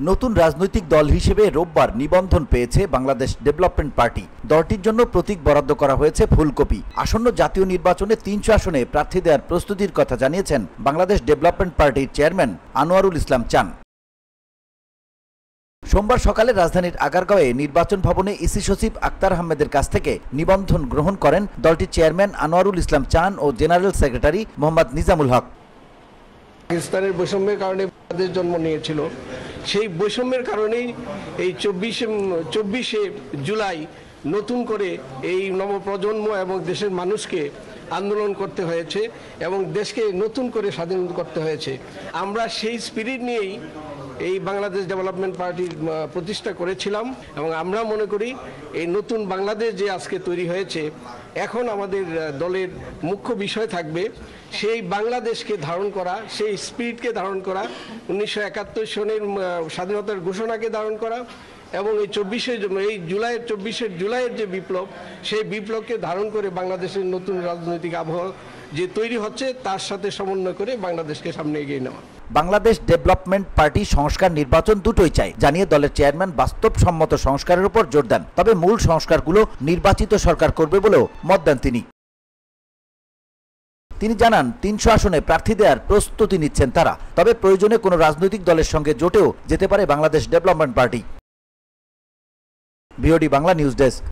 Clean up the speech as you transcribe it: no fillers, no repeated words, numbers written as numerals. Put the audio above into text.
নতুন রাজনৈতিক দল হিসেবে রোববার নিবন্ধন পেয়েছে বাংলাদেশ ডেভেলপমেন্ট পার্টি। দলটির জন্য প্রতীক বরাদ্দ করা হয়েছে ফুলকপি। আসন্ন জাতীয় নির্বাচনে ৩০০ আসনে প্রার্থী দেওয়ার প্রস্তুতির কথা জানিয়েছেন বাংলাদেশ ডেভেলপমেন্ট পার্টির চেয়ারম্যান আনোয়ারুল ইসলাম চান। সোমবার সকালে রাজধানীর আগারগাঁওয়ে নির্বাচন ভবনে ইসি সচিব আক্তার আহমেদের কাছ থেকে নিবন্ধন গ্রহণ করেন দলটির চেয়ারম্যান আনোয়ারুল ইসলাম চান ও জেনারেল সেক্রেটারি মোহাম্মদ নিজামুল হক। পাকিস্তানের বৈষম্যের কারণে বাংলাদেশ জন্ম নিয়েছিল, সেই বৈষম্যের কারণেই এই ২৪শে জুলাই নতুন করে এই নবপ্রজন্ম এবং দেশের মানুষকে আন্দোলন করতে হয়েছে এবং দেশকে নতুন করে স্বাধীন করতে হয়েছে। আমরা সেই স্পিরিট নিয়েই এই বাংলাদেশ ডেভেলপমেন্ট পার্টির প্রতিষ্ঠা করেছিলাম এবং আমরা মনে করি এই নতুন বাংলাদেশ যে আজকে তৈরি হয়েছে, এখন আমাদের দলের মুখ্য বিষয় থাকবে সেই বাংলাদেশকে ধারণ করা, সেই স্পিরিটকে ধারণ করা, ১৯৭১ সনের স্বাধীনতার ঘোষণাকে ধারণ করা এবং এই ২৪শে জুলাইয়ের যে বিপ্লব, সেই বিপ্লবকে ধারণ করে বাংলাদেশের নতুন রাজনৈতিক আবহাওয়া যে তৈরি হচ্ছে তার সাথে সমন্বয় করে বাংলাদেশকে সামনে এগিয়ে নেওয়া। বাংলাদেশ ডেভেলপমেন্ট পার্টি সংস্কার নির্বাচন দুটোই চায় জানিয়ে দলের চেয়ারম্যান বাস্তবসম্মত সংস্কারের উপর জোর দেন। তবে মূল সংস্কারগুলো নির্বাচিত সরকার করবে বলেও মত দেন তিনি জানান ৩০০ আসনে প্রার্থী দেওয়ার প্রস্তুতি নিচ্ছেন তারা। তবে প্রয়োজনে কোনো রাজনৈতিক দলের সঙ্গে জোটেও যেতে পারে Bangladesh development party. BOD Bangla news desk.